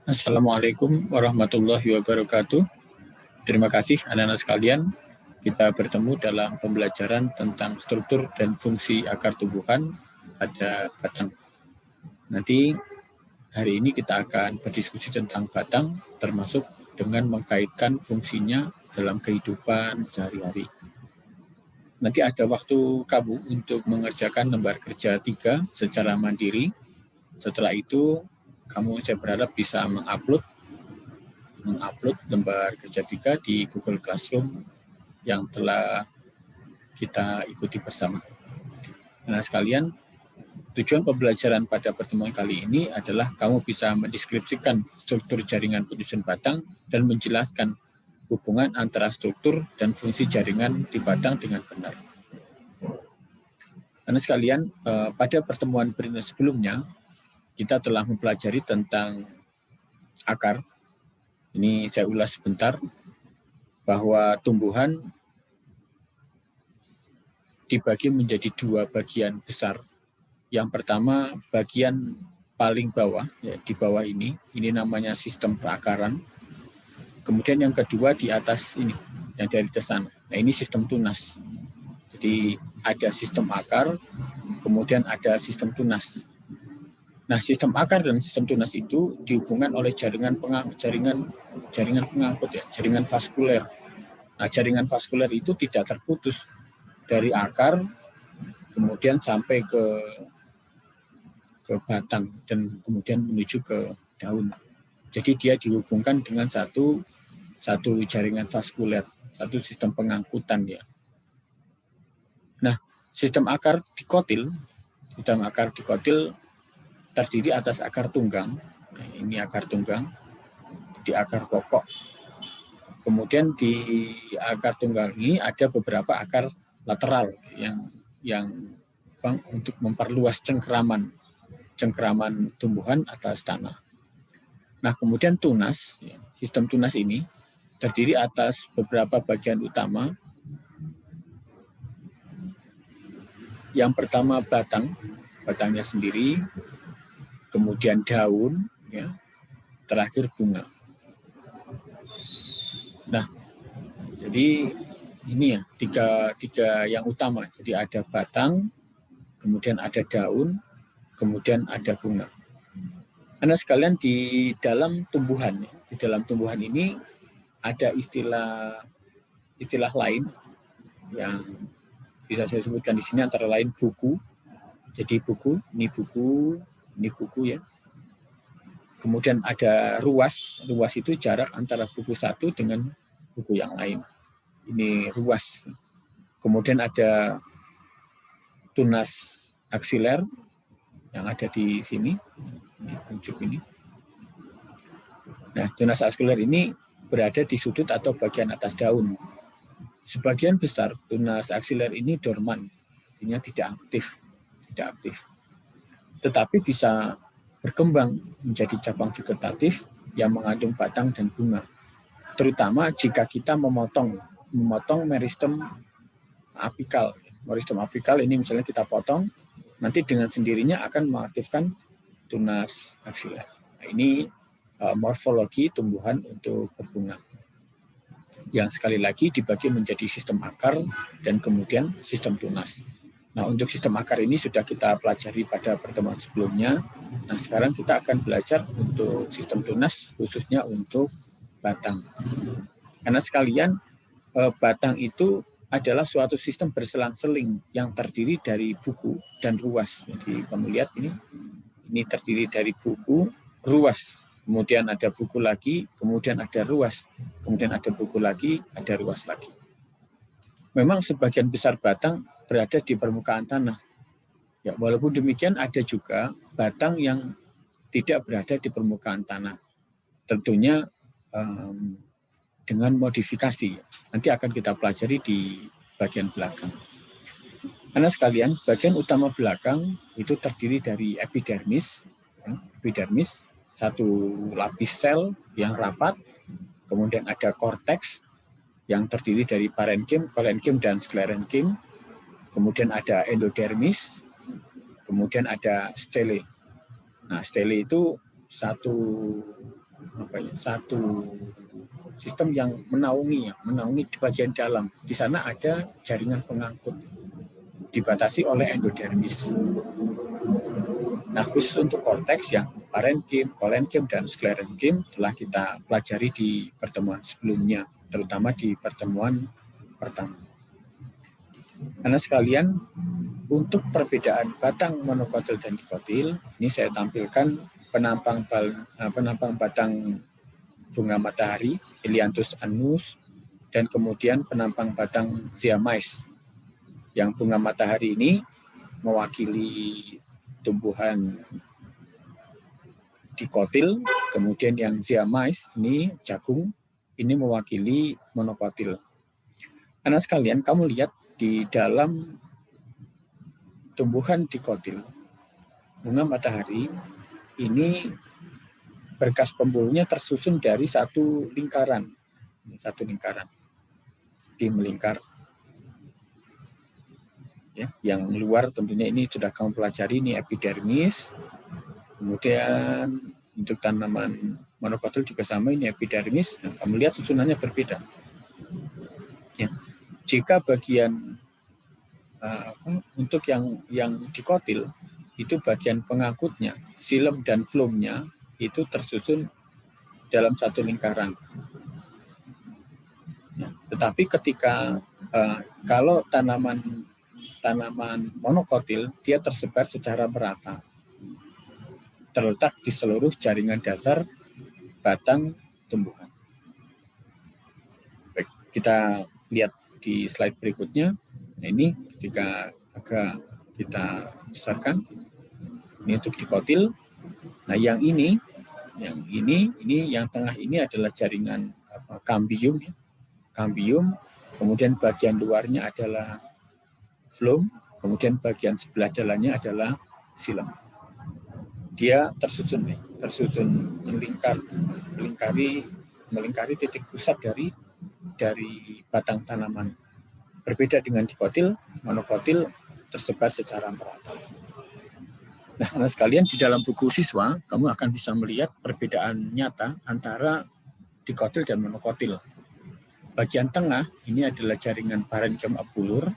Assalamualaikum warahmatullahi wabarakatuh. Terima kasih anak-anak sekalian. Kita bertemu dalam pembelajaran tentang struktur dan fungsi akar tumbuhan pada batang. Nanti hari ini kita akan berdiskusi tentang batang, termasuk dengan mengkaitkan fungsinya dalam kehidupan sehari-hari. Nanti ada waktu kamu untuk mengerjakan lembar kerja 3 secara mandiri. Setelah itu, saya berharap bisa mengupload lembar kerja 3 di Google Classroom yang telah kita ikuti bersama. Nah, sekalian, tujuan pembelajaran pada pertemuan kali ini adalah kamu bisa mendeskripsikan struktur jaringan penyusun batang dan menjelaskan hubungan antara struktur dan fungsi jaringan di batang dengan benar. Karena sekalian, pada pertemuan sebelumnya, kita telah mempelajari tentang akar. Ini saya ulas sebentar, bahwa tumbuhan dibagi menjadi 2 bagian besar. Yang pertama, bagian paling bawah, ya, di bawah ini namanya sistem perakaran. Kemudian yang kedua di atas ini, yang dari atas sana. Nah, ini sistem tunas. Jadi ada sistem akar, kemudian ada sistem tunas. Nah, sistem akar dan sistem tunas itu dihubungkan oleh jaringan pengangkut, ya, jaringan vaskuler. Nah, jaringan vaskuler itu tidak terputus dari akar, kemudian sampai ke batang dan kemudian menuju ke daun. Jadi dia dihubungkan dengan satu jaringan vaskuler, satu sistem pengangkutan ya. Nah, sistem akar dikotil terdiri atas akar tunggang. Nah, ini akar tunggang, di akar pokok. Kemudian di akar tunggang ini ada beberapa akar lateral yang untuk memperluas cengkeraman tumbuhan atas tanah. Nah, kemudian tunas, sistem tunas ini terdiri atas beberapa bagian utama. Yang pertama batangnya sendiri, kemudian daun, ya, terakhir bunga. Nah, jadi ini ya tiga yang utama. Jadi ada batang, kemudian ada daun, kemudian ada bunga. Karena sekalian di dalam tumbuhan ini ada istilah lain yang bisa saya sebutkan di sini, antara lain buku. Jadi buku ya. Kemudian ada ruas itu jarak antara buku satu dengan buku yang lain. Ini ruas. Kemudian ada tunas aksiler yang ada di sini, ujung ini. Nah, tunas aksiler ini berada di sudut atau bagian atas daun. Sebagian besar tunas aksiler ini dorman, artinya tidak aktif. Tetapi bisa berkembang menjadi cabang vegetatif yang mengandung batang dan bunga. Terutama jika kita memotong meristem apikal. Meristem apikal ini misalnya kita potong, nanti dengan sendirinya akan mengaktifkan tunas aksiler. Nah, ini morfologi tumbuhan untuk berbunga, yang sekali lagi dibagi menjadi sistem akar dan kemudian sistem tunas. Nah, untuk sistem akar ini sudah kita pelajari pada pertemuan sebelumnya. Nah, sekarang kita akan belajar untuk sistem tunas, khususnya untuk batang. Karena sekalian, batang itu adalah suatu sistem berselang-seling yang terdiri dari buku dan ruas. Jadi kamu lihat ini terdiri dari buku, ruas. Kemudian ada buku lagi, kemudian ada ruas, kemudian ada buku lagi, ada ruas lagi. Memang sebagian besar batang berada di permukaan tanah. Ya, walaupun demikian ada juga batang yang tidak berada di permukaan tanah. Tentunya dengan modifikasi. Nanti akan kita pelajari di bagian belakang. Karena sekalian, bagian utama belakang itu terdiri dari epidermis, satu lapis sel yang rapat, kemudian ada korteks yang terdiri dari parenkim, kolenkim, dan sklerenkim, kemudian ada endodermis, kemudian ada stele. Nah, stele itu satu satu sistem yang menaungi di bagian dalam. Di sana ada jaringan pengangkut, dibatasi oleh endodermis. Nah, khusus untuk korteks yang parenkim, kolenkim, dan sklerenkim telah kita pelajari di pertemuan sebelumnya, terutama di pertemuan pertama. Karena sekalian, untuk perbedaan batang monokotil dan dikotil, ini saya tampilkan penampang batang bunga matahari, Helianthus annus, dan kemudian penampang batang Ziamais. Yang bunga matahari ini mewakili tumbuhan dikotil, kemudian yang Ziamais ini jagung, ini mewakili monokotil. Karena sekalian, kamu lihat di dalam tumbuhan dikotil, bunga matahari ini berkas pembuluhnya tersusun dari satu lingkaran, di melingkar. Ya, yang luar tentunya ini sudah kamu pelajari, ini epidermis. Kemudian untuk tanaman monokotil juga sama, ini epidermis. Nah, kamu lihat susunannya berbeda. Ya. Jika bagian untuk yang dikotil itu bagian pengangkutnya, silem dan flumnya itu tersusun dalam satu lingkaran. Ya, tetapi ketika kalau tanaman monokotil, dia tersebar secara merata, terletak di seluruh jaringan dasar batang tumbuhan. Baik, kita lihat di slide berikutnya. Nah, ini ketika agak kita besarkan, ini untuk dikotil. Nah, yang tengah ini adalah jaringan kambium, ya. Kambium, kemudian bagian luarnya adalah flum, kemudian bagian sebelah dalamnya adalah silem. Dia tersusun melingkari titik pusat dari batang tanaman. Berbeda dengan dikotil, monokotil tersebar secara merata. Nah, karena sekalian, di dalam buku siswa, kamu akan bisa melihat perbedaan nyata antara dikotil dan monokotil. Bagian tengah ini adalah jaringan parenkim abulur,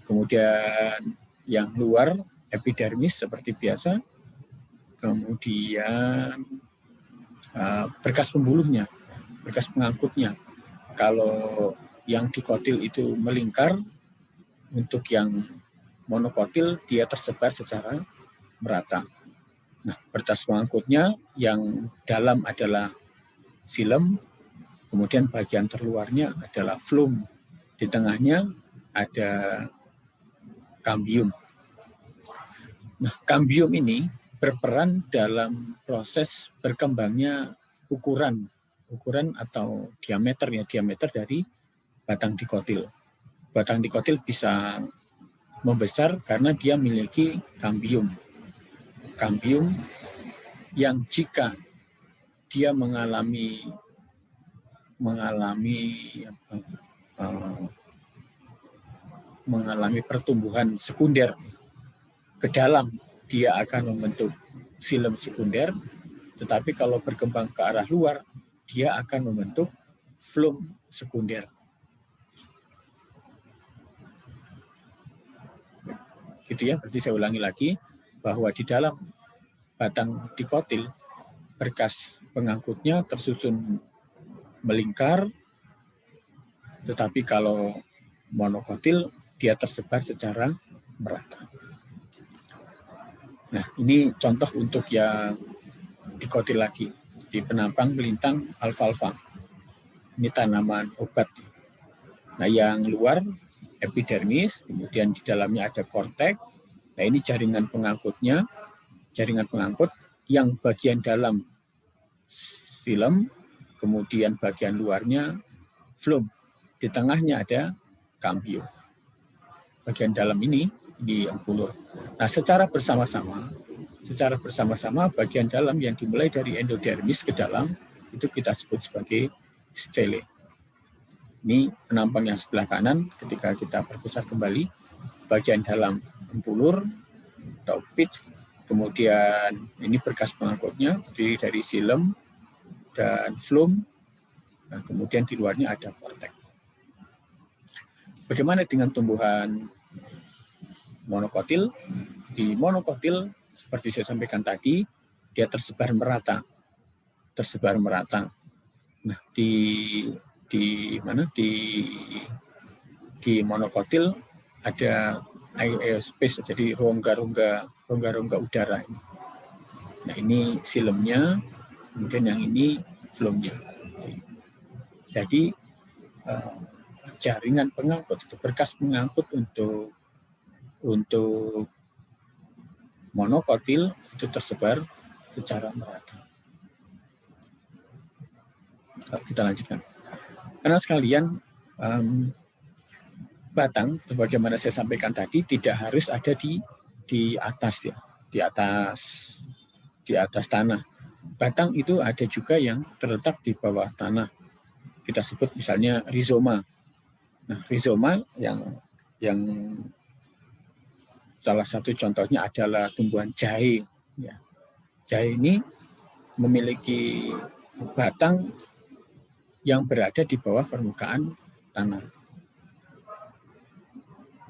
kemudian yang luar epidermis seperti biasa, kemudian berkas pembuluhnya, berkas pengangkutnya. Kalau yang dikotil itu melingkar, untuk yang monokotil dia tersebar secara merata. Nah, berkas pengangkutnya yang dalam adalah silem, kemudian bagian terluarnya adalah flum, di tengahnya ada kambium. Nah, kambium ini berperan dalam proses berkembangnya ukuran atau diameter dari batang dikotil. Batang dikotil bisa membesar karena dia memiliki kambium yang jika dia mengalami pertumbuhan sekunder ke dalam, dia akan membentuk silem sekunder, tetapi kalau berkembang ke arah luar, dia akan membentuk flum sekunder. Gitu ya, berarti saya ulangi lagi, bahwa di dalam batang dikotil, berkas pengangkutnya tersusun melingkar, tetapi kalau monokotil, dia tersebar secara merata. Nah, ini contoh untuk yang dikotil lagi, di penampang melintang alfalfa. Ini tanaman obat. Nah, yang luar epidermis, kemudian di dalamnya ada korteks. Nah, ini jaringan pengangkut yang bagian dalam silem, kemudian bagian luarnya flum. Di tengahnya ada kambium. Bagian dalam ini di ambulur. Nah, secara bersama-sama bagian dalam yang dimulai dari endodermis ke dalam itu kita sebut sebagai stele. Ini penampang yang sebelah kanan ketika kita berpusat kembali, bagian dalam ambulur atau pitch, kemudian ini berkas pengangkutnya terdiri dari silem, dan floem. Nah, kemudian di luarnya ada korteks. Bagaimana dengan tumbuhan monokotil? Di monokotil, seperti saya sampaikan tadi, dia tersebar merata. Nah, di monokotil ada aerospace, jadi rongga-rongga udara. Nah, ini silemnya, kemudian yang ini floemnya. Jadi jaringan pengangkut, berkas pengangkut untuk monokotil itu tersebar secara merata. Kita lanjutkan. Karena sekalian, batang, sebagaimana saya sampaikan tadi, tidak harus ada di atas ya, di atas tanah. Batang itu ada juga yang terletak di bawah tanah. Kita sebut misalnya rizoma. Nah, rizoma yang salah satu contohnya adalah tumbuhan jahe. Ya. Jahe ini memiliki batang yang berada di bawah permukaan tanah.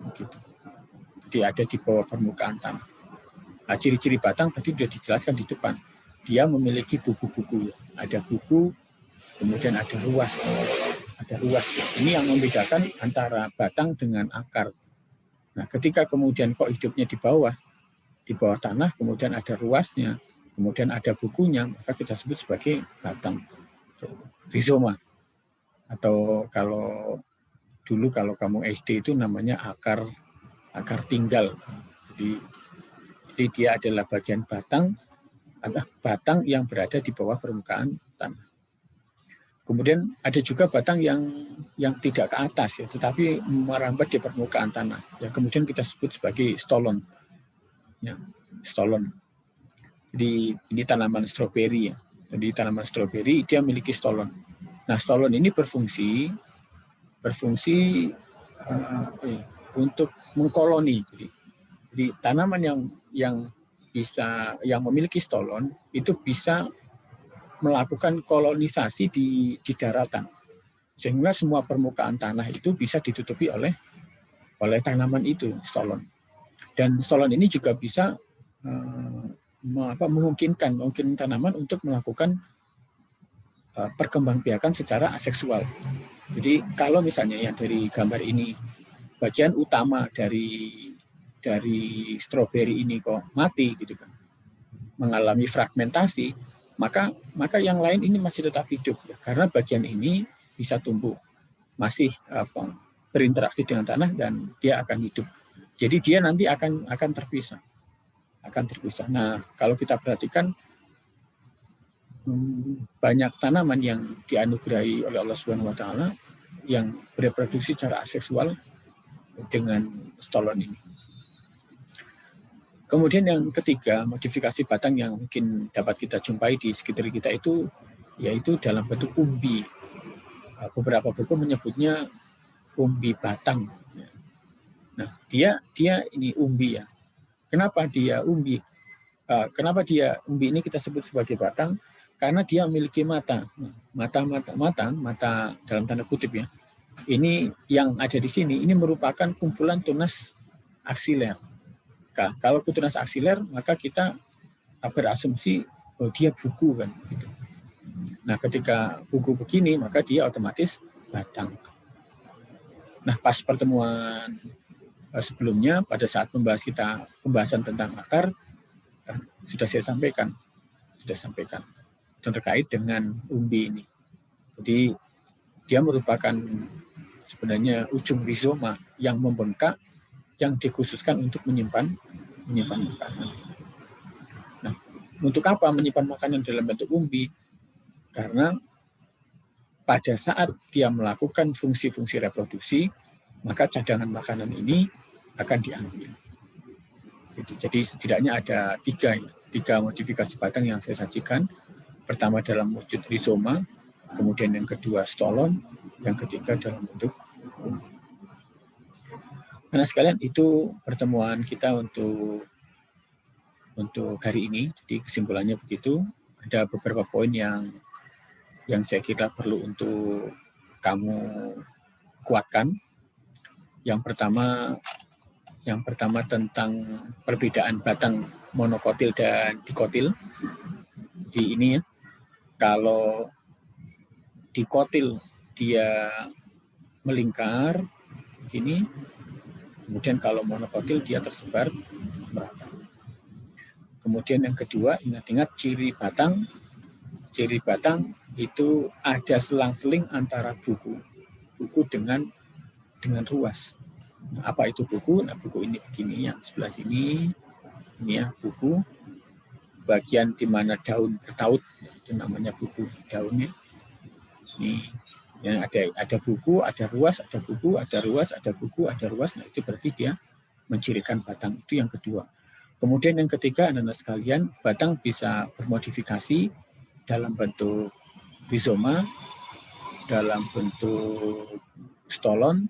Begitu. Jadi ada di bawah permukaan tanah. Nah, ciri-ciri batang tadi sudah dijelaskan di depan. Dia memiliki buku-buku. Ada buku, kemudian ada ruas. Ini yang membedakan antara batang dengan akar. Nah, ketika kemudian kok hidupnya di bawah tanah, kemudian ada ruasnya, kemudian ada bukunya, maka kita sebut sebagai batang, rizoma. Atau kalau kamu SD itu namanya akar tinggal. Jadi dia adalah bagian batang yang berada di bawah permukaan tanah. Kemudian ada juga batang yang tidak ke atas ya, tetapi merambat di permukaan tanah. Yang kemudian kita sebut sebagai stolon. Ya, stolon. Jadi ini tanaman stroberi ya. Jadi tanaman stroberi dia memiliki stolon. Nah, stolon ini berfungsi untuk mengkoloni. Jadi tanaman yang memiliki stolon itu bisa melakukan kolonisasi di daratan, sehingga semua permukaan tanah itu bisa ditutupi oleh tanaman itu, stolon. Dan stolon ini juga bisa memungkinkan tanaman untuk melakukan perkembangbiakan secara aseksual. Jadi kalau misalnya yang dari gambar ini bagian utama dari stroberi ini kok mati gitu kan, mengalami fragmentasi, maka yang lain ini masih tetap hidup ya, karena bagian ini bisa tumbuh, masih berinteraksi dengan tanah dan dia akan hidup. Jadi dia nanti akan terpisah. Nah, kalau kita perhatikan banyak tanaman yang dianugerahi oleh Allah Subhanahu wa taala yang bereproduksi secara aseksual dengan stolon ini. Kemudian yang ketiga, modifikasi batang yang mungkin dapat kita jumpai di sekitar kita itu yaitu dalam bentuk umbi. Beberapa buku menyebutnya umbi batang. Nah, dia ini umbi ya. Kenapa dia umbi? Kenapa dia umbi ini kita sebut sebagai batang? Karena dia memiliki mata dalam tanda kutip ya. Ini yang ada di sini, ini merupakan kumpulan tunas aksiler. Kalau tunas aksiler, maka kita berasumsi dia buku kan. Nah, ketika buku begini, maka dia otomatis batang. Nah, pas pertemuan sebelumnya, pada saat pembahasan tentang akar, sudah saya sampaikan terkait dengan umbi ini. Jadi dia merupakan sebenarnya ujung rizoma yang membengkak, yang dikhususkan untuk menyimpan makanan. Nah, untuk apa menyimpan makanan dalam bentuk umbi? Karena pada saat dia melakukan fungsi-fungsi reproduksi, maka cadangan makanan ini akan diambil. Jadi setidaknya ada tiga modifikasi batang yang saya sajikan. Pertama dalam wujud rizoma, kemudian yang kedua stolon, yang ketiga dalam bentuk umbi. Karena sekalian itu pertemuan kita untuk hari ini. Jadi kesimpulannya begitu. Ada beberapa poin yang yang saya kira perlu untuk kamu kuatkan. Yang pertama tentang perbedaan batang monokotil dan dikotil. Di ini ya, kalau dikotil dia melingkar begini, kemudian kalau monokotil dia tersebar merata. Kemudian yang kedua, ingat-ingat ciri batang itu ada selang-seling antara buku dengan ruas. Nah, apa itu buku? Nah, buku ini begini, yang sebelah sini ini ya buku, bagian di mana daun bertaut itu namanya buku daunnya. Ini yang ada buku, ada ruas, ada buku, ada ruas, ada buku, ada ruas. Nah, itu berarti dia mencirikan batang. Itu yang kedua. Kemudian yang ketiga, anak-anak sekalian, batang bisa bermodifikasi dalam bentuk rizoma, dalam bentuk stolon,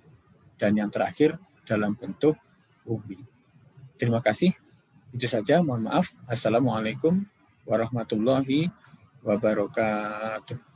dan yang terakhir dalam bentuk umbi. Terima kasih. Itu saja. Mohon maaf. Assalamualaikum warahmatullahi wabarakatuh.